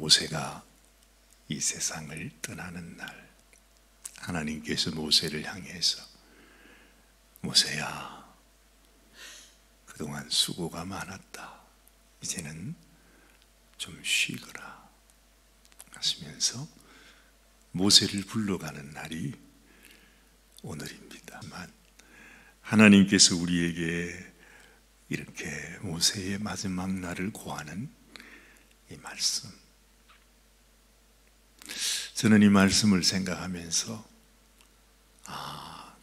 모세가 이 세상을 떠나는 날, 하나님께서 모세를 향해서 모세야, 그동안 수고가 많았다. 이제는 좀 쉬거라 하시면서 모세를 불러가는 날이 오늘입니다. 하나님께서 우리에게 이렇게 모세의 마지막 날을 고하는 이 말씀, 저는 이 말씀을 생각하면서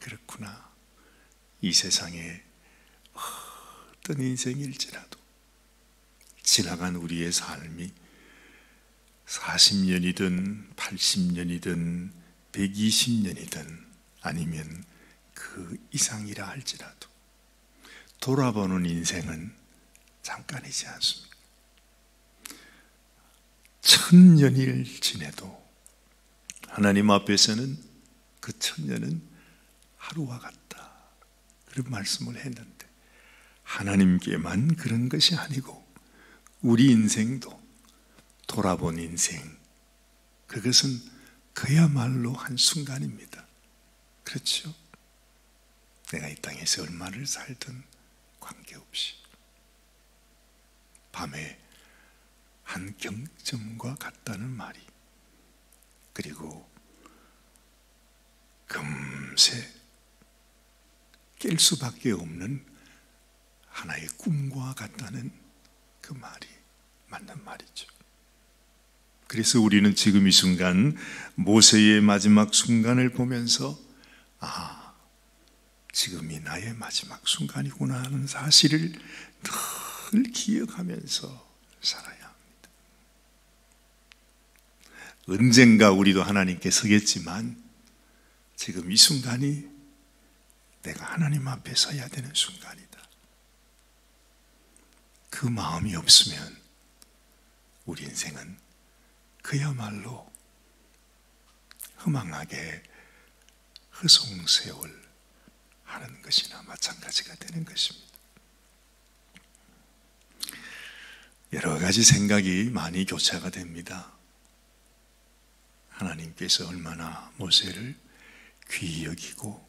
그렇구나, 이 세상에 어떤 인생일지라도 지나간 우리의 삶이 40년이든 80년이든 120년이든 아니면 그 이상이라 할지라도 돌아보는 인생은 잠깐이지 않습니까? 1000년을 지내도 하나님 앞에서는 그 1000년은 하루와 같다, 그런 말씀을 했는데, 하나님께만 그런 것이 아니고 우리 인생도 돌아본 인생, 그것은 그야말로 한순간입니다. 그렇죠? 내가 이 땅에서 얼마를 살든 관계없이 밤에 한 경점과 같다는 말이, 그리고 금세 깰 수밖에 없는 하나의 꿈과 같다는 그 말이 맞는 말이죠. 그래서 우리는 지금 이 순간, 모세의 마지막 순간을 보면서 지금이 나의 마지막 순간이구나 하는 사실을 늘 기억하면서 살아야 합니다. 언젠가 우리도 하나님께 서겠지만 지금 이 순간이 내가 하나님 앞에 서야 되는 순간이다. 그 마음이 없으면 우리 인생은 그야말로 허망하게 허송세월 하는 것이나 마찬가지가 되는 것입니다. 여러 가지 생각이 많이 교차가 됩니다. 하나님께서 얼마나 모세를 귀히 여기고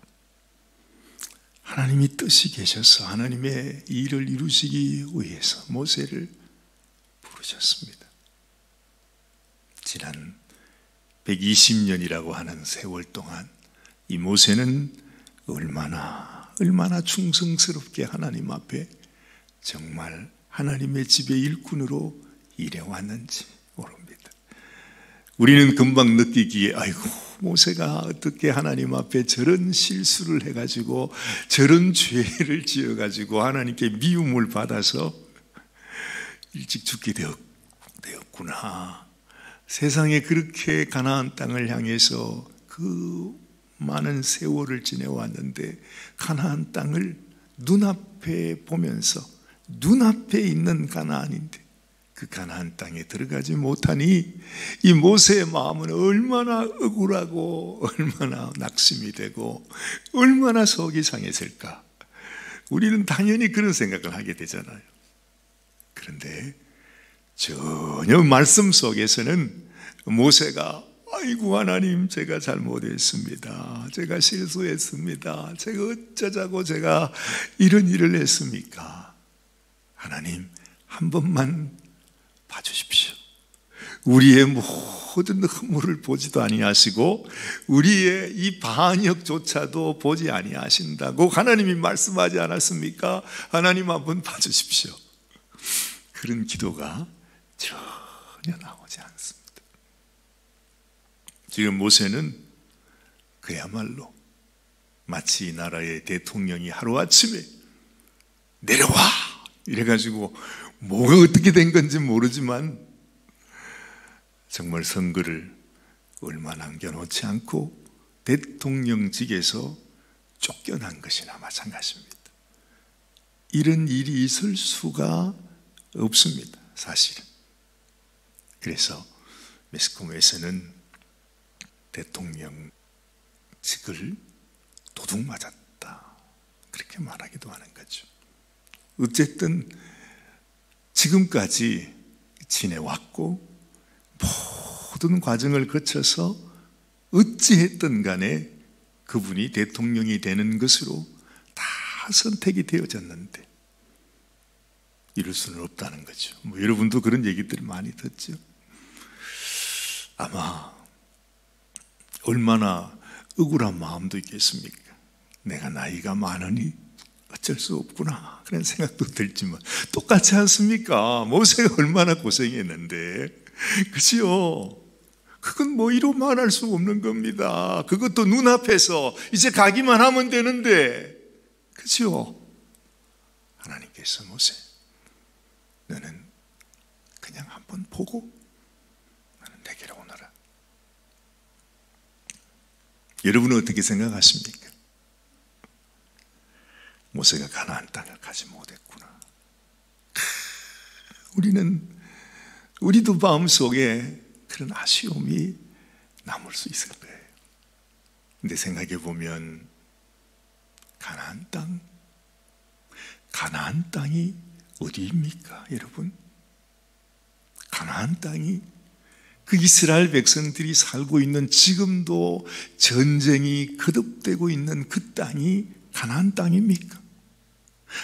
하나님이 뜻이 계셔서 하나님의 일을 이루시기 위해서 모세를 부르셨습니다. 지난 120년이라고 하는 세월 동안 이 모세는 얼마나 충성스럽게 하나님 앞에 정말 하나님의 집의 일꾼으로 일해왔는지 모릅니다. 우리는 금방 느끼기에 아이고, 모세가 어떻게 하나님 앞에 저런 실수를 해가지고 저런 죄를 지어가지고 하나님께 미움을 받아서 일찍 죽게 되었구나. 세상에 그렇게 가나안 땅을 향해서 그 많은 세월을 지내왔는데 가나안 땅을 눈앞에 보면서, 눈앞에 있는 가나안인데 그 가나안 땅에 들어가지 못하니 이 모세의 마음은 얼마나 억울하고 얼마나 낙심이 되고 얼마나 속이 상했을까. 우리는 당연히 그런 생각을 하게 되잖아요. 그런데 전혀 말씀 속에서는 모세가 아이고 하나님, 제가 잘못했습니다. 제가 실수했습니다. 제가 어쩌자고 제가 이런 일을 했습니까? 하나님, 한 번만 봐주십시오. 우리의 모든 허물을 보지도 아니하시고 우리의 이 반역조차도 보지 아니하신다고 하나님이 말씀하지 않았습니까? 하나님 한번 봐주십시오. 그런 기도가 전혀 나오지 않습니다. 지금 모세는 그야말로 마치 이 나라의 대통령이 하루아침에 내려와 이래가지고 뭐가 어떻게 된 건지 모르지만 정말 선거를 얼마 남겨놓지 않고 대통령직에서 쫓겨난 것이나 마찬가지입니다. 이런 일이 있을 수가 없습니다, 사실은. 그래서 매스컴에서는 대통령직을 도둑 맞았다, 그렇게 말하기도 하는 거죠. 어쨌든 지금까지 지내왔고 모든 과정을 거쳐서 어찌했든 간에 그분이 대통령이 되는 것으로 다 선택이 되어졌는데 이럴 수는 없다는 거죠. 여러분도 그런 얘기들을 많이 듣죠. 아마 얼마나 억울한 마음도 있겠습니까? 내가 나이가 많으니 어쩔 수 없구나 그런 생각도 들지만 똑같지 않습니까? 모세가 얼마나 고생했는데, 그죠? 그건 이로 말할 수 없는 겁니다. 그것도 눈앞에서 이제 가기만 하면 되는데, 그죠? 하나님께서 모세, 너는 그냥 한번 보고 나는 내게로 오너라. 여러분은 어떻게 생각하십니까? 모세가 가나안 땅을 가지 못했구나. 우리도 마음속에 그런 아쉬움이 남을 수 있을 거예요. 근데 생각해 보면 가나안 땅이 어디입니까, 여러분? 가나안 땅이 그 이스라엘 백성들이 살고 있는, 지금도 전쟁이 거듭되고 있는 그 땅이 가나안 땅입니까?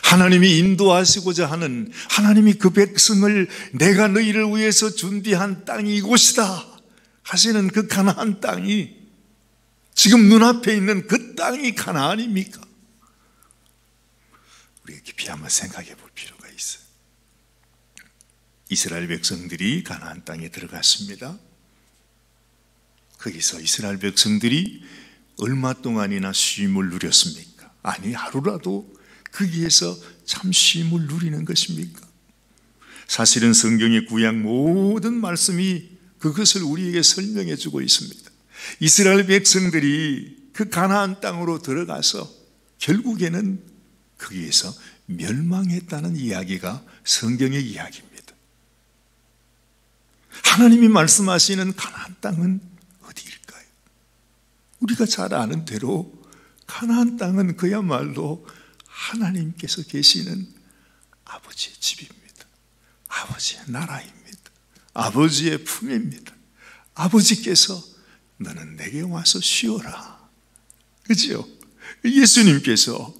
하나님이 인도하시고자 하는, 하나님이 그 백성을 내가 너희를 위해서 준비한 땅이 이곳이다 하시는 그 가나안 땅이 지금 눈앞에 있는 그 땅이 가나안입니까? 우리가 깊이 한번 생각해 볼 필요가 있어요. 이스라엘 백성들이 가나안 땅에 들어갔습니다. 거기서 이스라엘 백성들이 얼마 동안이나 쉼을 누렸습니까? 아니, 하루라도 거기에서 참 쉼을 누리는 것입니까? 사실은 성경의 구약 모든 말씀이 그것을 우리에게 설명해 주고 있습니다. 이스라엘 백성들이 그 가나안 땅으로 들어가서 결국에는 거기에서 멸망했다는 이야기가 성경의 이야기입니다. 하나님이 말씀하시는 가나안 땅은 어디일까요? 우리가 잘 아는 대로 가나안 땅은 그야말로 하나님께서 계시는 아버지의 집입니다. 아버지의 나라입니다. 아버지의 품입니다. 아버지께서 너는 내게 와서 쉬어라, 그죠? 예수님께서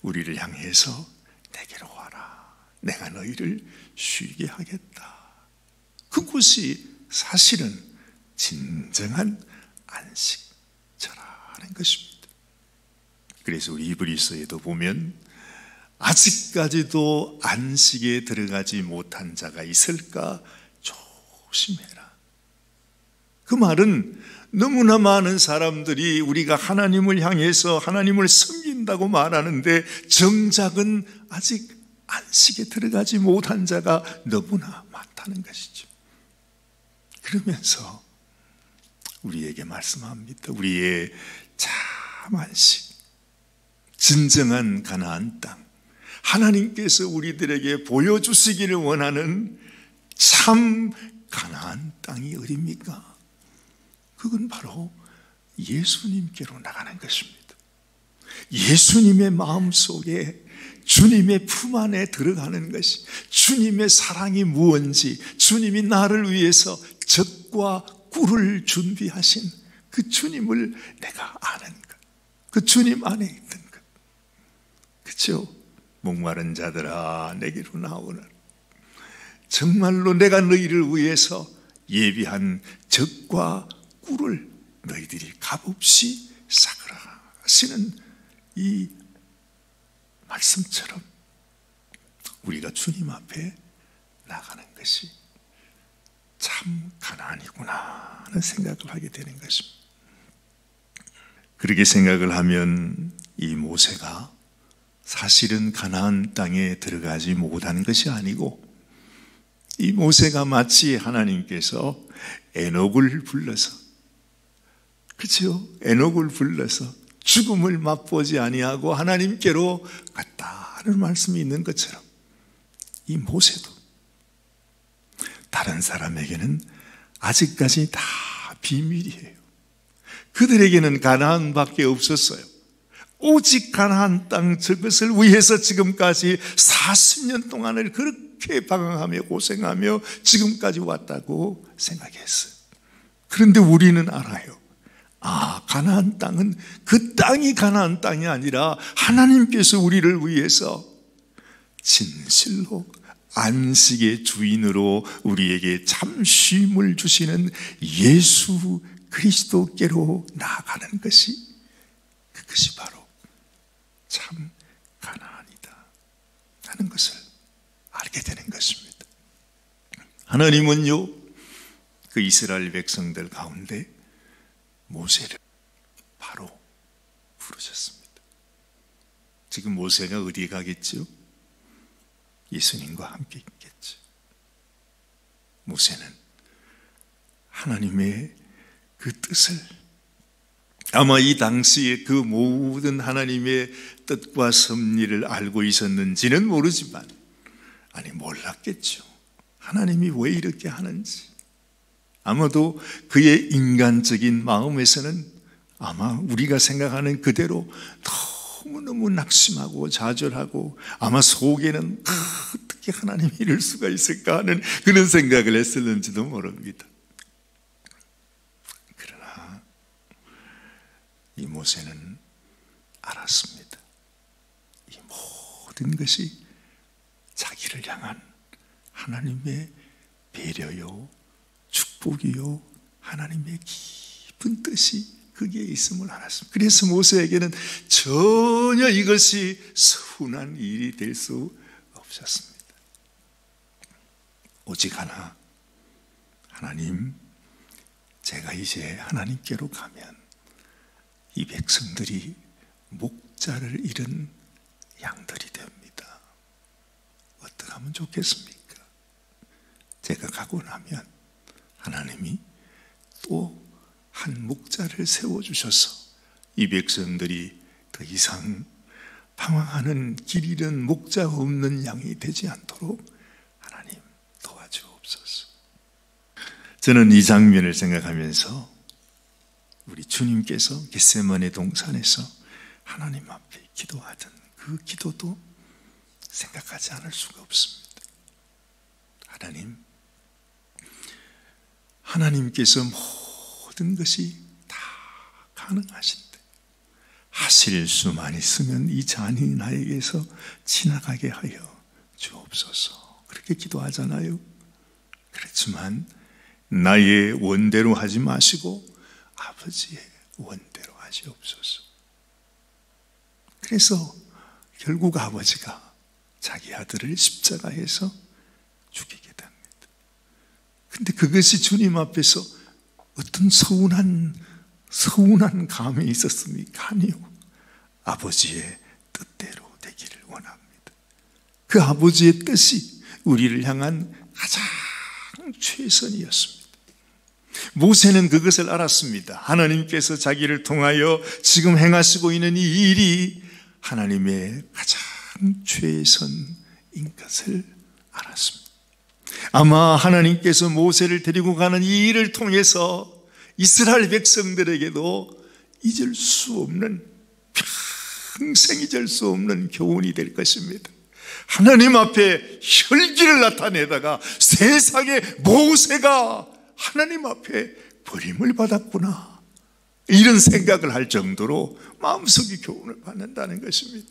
우리를 향해서 내게로 와라, 내가 너희를 쉬게 하겠다. 그곳이 사실은 진정한 안식처라는 것입니다. 그래서 우리 히브리서에도 보면 아직까지도 안식에 들어가지 못한 자가 있을까 조심해라. 그 말은 너무나 많은 사람들이 우리가 하나님을 향해서 하나님을 섬긴다고 말하는데 정작은 아직 안식에 들어가지 못한 자가 너무나 많다는 것이죠. 그러면서 우리에게 말씀합니다. 우리의 참 안식, 진정한 가나안 땅, 하나님께서 우리들에게 보여주시기를 원하는 참 가나안 땅이 어디입니까? 그건 바로 예수님께로 나가는 것입니다. 예수님의 마음속에, 주님의 품 안에 들어가는 것이, 주님의 사랑이 무언지, 주님이 나를 위해서 젖과 꿀을 준비하신 그 주님을 내가 아는 것, 그 주님 안에 있는 것, 그렇죠? 목마른 자들아 내게로 나오라. 정말로 내가 너희를 위해서 예비한 젖과 꿀을 너희들이 값없이 삭으라 하시는 이 말씀처럼 우리가 주님 앞에 나가는 것이 참 가나안이구나 하는 생각을 하게 되는 것입니다. 그렇게 생각을 하면 이 모세가 사실은 가나안 땅에 들어가지 못한 것이 아니고, 이 모세가 마치 하나님께서 에녹을 불러서, 그렇죠? 에녹을 불러서 죽음을 맛보지 아니하고 하나님께로 갔다는 말씀이 있는 것처럼 이 모세도 다른 사람에게는 아직까지 다 비밀이에요. 그들에게는 가나안밖에 없었어요. 오직 가나안 땅, 저것을 위해서 지금까지 40년 동안을 그렇게 그렇게 방황하며 고생하며 지금까지 왔다고 생각했어요. 그런데 우리는 알아요. 가나안 땅은 그 땅이 가나안 땅이 아니라 하나님께서 우리를 위해서 진실로 안식의 주인으로 우리에게 참 쉼을 주시는 예수 그리스도께로 나아가는 것이, 그것이 바로 참 가나안이다 하는 것을 알게 되는 것입니다. 하나님은요, 그 이스라엘 백성들 가운데 모세를 바로 부르셨습니다. 지금 모세가 어디에 가겠죠? 예수님과 함께 있겠죠. 모세는 하나님의 그 뜻을, 아마 이 당시에 그 모든 하나님의 뜻과 섭리를 알고 있었는지는 모르지만, 몰랐겠죠. 하나님이 왜 이렇게 하는지. 아마도 그의 인간적인 마음에서는 아마 우리가 생각하는 그대로 너무너무 낙심하고 좌절하고, 아마 속에는 어떻게 하나님이 이럴 수가 있을까 하는 그런 생각을 했을는지도 모릅니다. 그러나 이 모세는 알았습니다. 이 모든 것이 자기를 향한 하나님의 배려요, 축복이요, 하나님의 깊은 뜻이 거기에 있음을 알았습니다. 그래서 모세에게는 전혀 이것이 서운한 일이 될 수 없었습니다. 오직 하나, 하나님, 제가 이제 하나님께로 가면 이 백성들이 목자를 잃은 양들이 됩니다. 어떻게 하면 좋겠습니까? 제가 가고 나면 하나님이 또 한 목자를 세워주셔서 이 백성들이 더 이상 방황하는 길 잃은 목자 없는 양이 되지 않도록 하나님 도와주옵소서. 저는 이 장면을 생각하면서 우리 주님께서 겟세마네 동산에서 하나님 앞에 기도하던 그 기도도 생각하지 않을 수가 없습니다. 하나님께서 모든 것이 다 가능하신데 하실 수만 있으면 이 잔이 나에게서 지나가게 하여 주옵소서. 그렇게 기도하잖아요. 그렇지만 나의 원대로 하지 마시고 아버지의 원대로 하시옵소서. 그래서 결국 아버지가 자기 아들을 십자가에서 죽이게 됩니다. 근데 그것이 주님 앞에서 어떤 서운한 감이 있었습니까? 아니요. 아버지의 뜻대로 되기를 원합니다. 그 아버지의 뜻이 우리를 향한 가장 최선이었습니다. 모세는 그것을 알았습니다. 하나님께서 자기를 통하여 지금 행하시고 있는 이 일이 하나님의 가장 최선인 것을 알았습니다. 아마 하나님께서 모세를 데리고 가는 이 일을 통해서 이스라엘 백성들에게도 잊을 수 없는, 평생 잊을 수 없는 교훈이 될 것입니다. 하나님 앞에 혈기를 나타내다가 세상에 모세가 하나님 앞에 버림을 받았구나, 이런 생각을 할 정도로 마음속에 교훈을 받는다는 것입니다.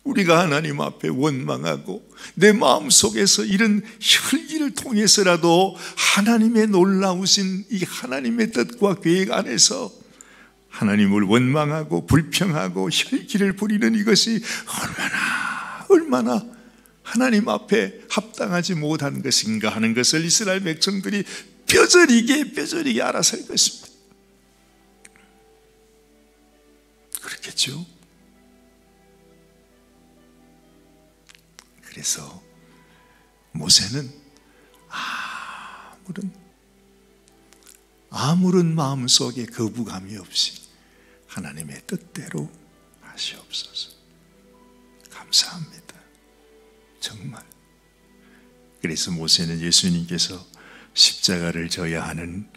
우리가 하나님 앞에 원망하고 내 마음속에서 이런 혈기를 통해서라도 하나님의 놀라우신 이 하나님의 뜻과 계획 안에서 하나님을 원망하고 불평하고 혈기를 부리는 이것이 얼마나 하나님 앞에 합당하지 못한 것인가 하는 것을 이스라엘 백성들이 뼈저리게 알아서 할 것입니다. 그렇겠죠? 그래서 모세는 아무런 마음속에 거부감이 없이 하나님의 뜻대로 하시옵소서. 감사합니다. 정말. 그래서 모세는 예수님께서 십자가를 져야 하는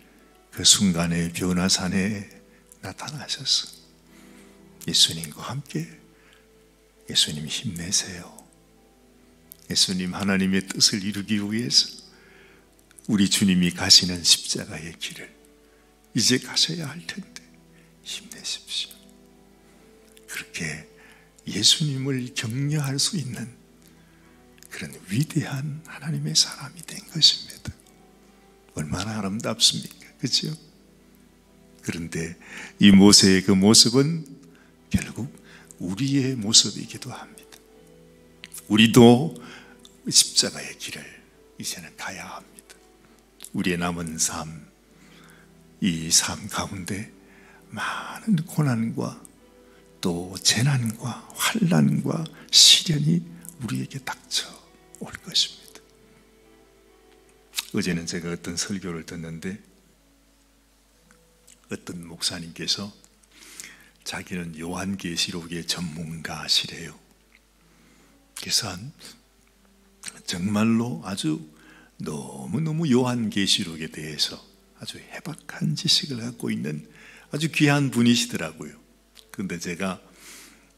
그 순간에 변화산에 나타나셔서 예수님과 함께, 예수님 힘내세요, 예수님 하나님의 뜻을 이루기 위해서 우리 주님이 가시는 십자가의 길을 이제 가셔야 할 텐데 힘내십시오. 그렇게 예수님을 격려할 수 있는 그런 위대한 하나님의 사람이 된 것입니다. 얼마나 아름답습니까? 그렇죠? 그런데 이 모세의 그 모습은 결국 우리의 모습이기도 합니다. 우리도 십자가의 길을 이제는 가야 합니다. 우리의 남은 삶, 이 삶 가운데 많은 고난과 또 재난과 환난과 시련이 우리에게 닥쳐올 것입니다. 어제는 제가 어떤 설교를 듣는데 어떤 목사님께서 자기는 요한계시록의 전문가시래요. 그래서 정말로 아주 너무너무 요한계시록에 대해서 아주 해박한 지식을 갖고 있는 아주 귀한 분이시더라고요. 그런데 제가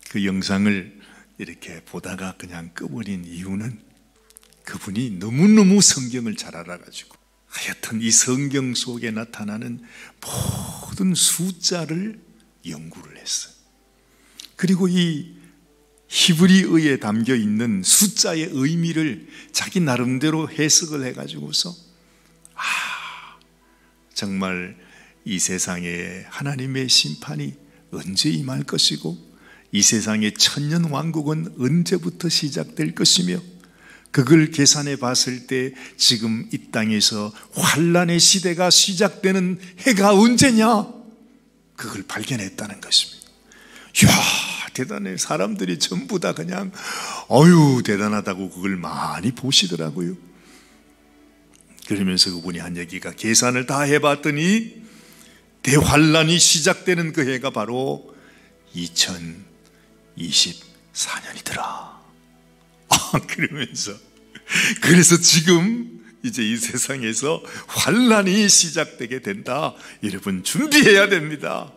그 영상을 이렇게 보다가 그냥 꺼버린 이유는 그분이 너무너무 성경을 잘 알아가지고 하여튼 이 성경 속에 나타나는 모든 숫자를 연구를 했어요. 그리고 이 히브리어에 담겨 있는 숫자의 의미를 자기 나름대로 해석을 해가지고서 정말 이 세상에 하나님의 심판이 언제 임할 것이고 이 세상의 천년 왕국은 언제부터 시작될 것이며 그걸 계산해 봤을 때 지금 이 땅에서 환란의 시대가 시작되는 해가 언제냐? 그걸 발견했다는 것입니다. 이야, 대단해. 사람들이 전부 다 그냥 대단하다고 그걸 많이 보시더라고요. 그러면서 그분이 한 얘기가 계산을 다 해봤더니 대환란이 시작되는 그 해가 바로 2024년이더라. 그래서 지금 이제 이 세상에서 환란이 시작되게 된다. 여러분 준비해야 됩니다.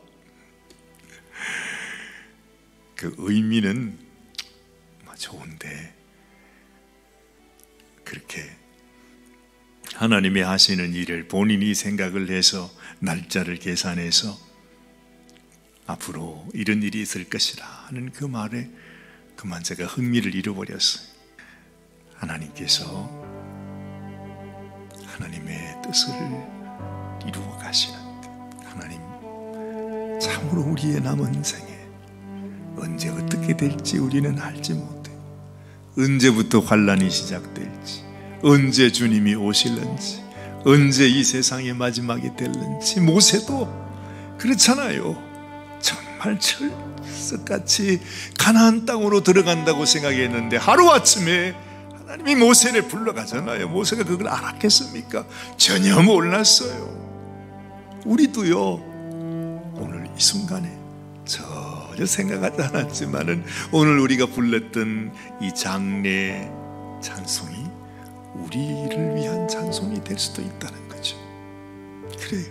그 의미는 좋은데 그렇게 하나님이 하시는 일을 본인이 생각을 해서 날짜를 계산해서 앞으로 이런 일이 있을 것이라 하는 그 말에 그만 제가 흥미를 잃어버렸어요. 하나님께서 하나님의 뜻을 이루어 가시는데 하나님 참으로 우리의 남은 생에 언제 어떻게 될지 우리는 알지 못해. 언제부터 환란이 시작될지, 언제 주님이 오실는지, 언제 이 세상의 마지막이 될는지. 모세도 그렇잖아요. 정말 철석같이 가나안 땅으로 들어간다고 생각했는데 하루아침에 하나님이 모세를 불러가잖아요. 모세가 그걸 알았겠습니까? 전혀 몰랐어요. 우리도요 오늘 이 순간에 전혀 생각하지 않았지만은 오늘 우리가 불렀던 이 장례 찬송이 우리를 위한 찬송이 될 수도 있다는 거죠. 그래요.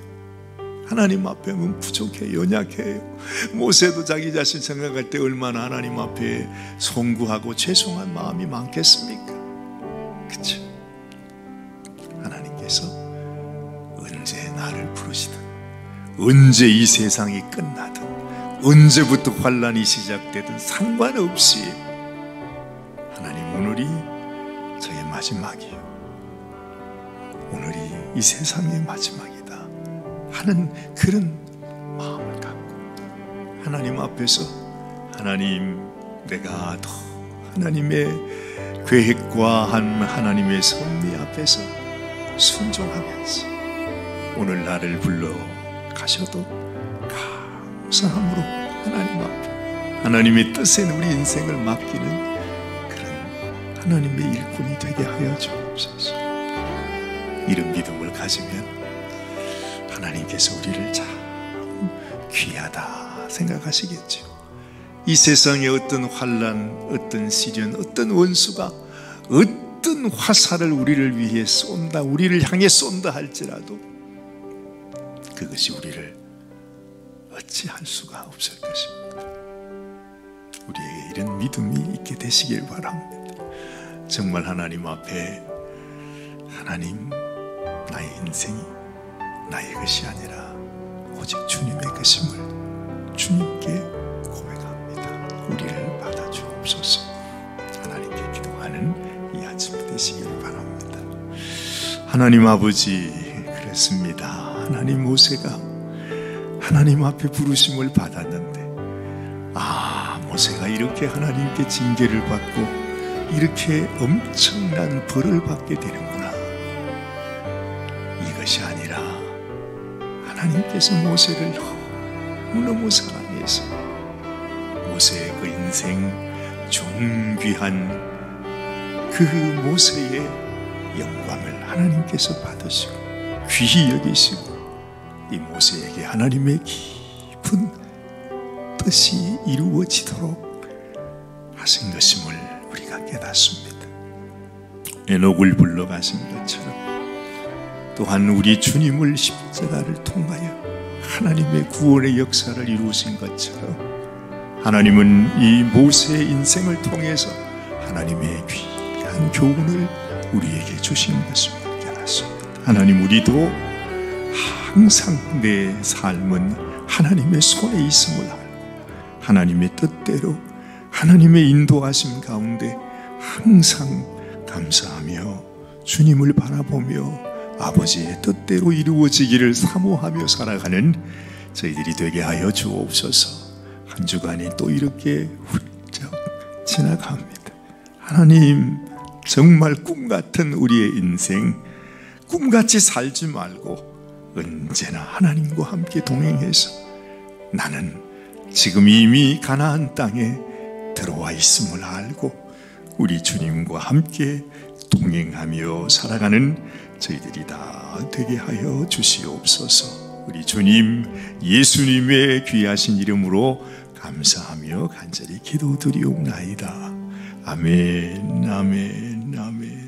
하나님 앞에는 부족해요. 연약해요. 모세도 자기 자신 생각할 때 얼마나 하나님 앞에 송구하고 죄송한 마음이 많겠습니까? 그렇죠? 하나님께서 언제 나를 부르시든 언제 이 세상이 끝나든 언제부터 환란이 시작되든 상관없이 하나님 오늘이 저의 마지막이에요. 오늘이 이 세상의 마지막이다 하는 그런 마음을 갖고 하나님 앞에서 하나님 내가 더 하나님의 계획과 하나님의 섭리 앞에서 순종하면서 오늘 나를 불러 가셔도 감사함으로 하나님 앞에 하나님의 뜻에 우리 인생을 맡기는 그런 하나님의 일꾼이 되게 하여 주옵소서. 이런 믿음을 가지면 하나님께서 우리를 참 귀하다 생각하시겠죠. 이 세상의 어떤 환난, 어떤 시련, 어떤 원수가 어떤 화살을 우리를 위해 쏜다, 우리를 향해 쏜다 할지라도 그것이 우리를 어찌할 수가 없을 것입니다. 우리에게 이런 믿음이 있게 되시길 바랍니다. 정말 하나님 앞에 하나님, 나의 인생이 나의 것이 아니라 오직 주님의 것임을 주님께 고백합니다. 우리를 받아주옵소서. 하나님께 기도하는 이 아침 되시기를 바랍니다. 하나님 아버지, 그랬습니다. 하나님, 모세가 하나님 앞에 부르심을 받았는데, 모세가 이렇게 하나님께 징계를 받고 이렇게 엄청난 벌을 받게 되는구나. 이것이 아니라 하나님께서 모세를 너무너무 사랑해서 모세의 그 인생 존귀한 그 모세의 영광을 하나님께서 받으시고 귀히 여기시고 이 모세에게 하나님의 깊은 뜻이 이루어지도록 하신 것임을 우리가 깨닫습니다. 에녹을 불러가신 것처럼 또한 우리 주님을 십자가를 통하여 하나님의 구원의 역사를 이루신 것처럼 하나님은 이 모세의 인생을 통해서 하나님의 귀한 교훈을 우리에게 주신 것임을 깨닫습니다. 하나님, 우리도 항상 내 삶은 하나님의 손에 있음을 알고 하나님의 뜻대로 하나님의 인도하심 가운데 항상 감사하며 주님을 바라보며 아버지의 뜻대로 이루어지기를 사모하며 살아가는 저희들이 되게 하여 주옵소서. 한 주간이 또 이렇게 훌쩍 지나갑니다. 하나님, 정말 꿈같은 우리의 인생, 꿈같이 살지 말고 언제나 하나님과 함께 동행해서 나는 지금 이미 가나안 땅에 들어와 있음을 알고 우리 주님과 함께 동행하며 살아가는 저희들이 다 되게 하여 주시옵소서. 우리 주님 예수님의 귀하신 이름으로 감사하며 간절히 기도드리옵나이다. 아멘, 아멘.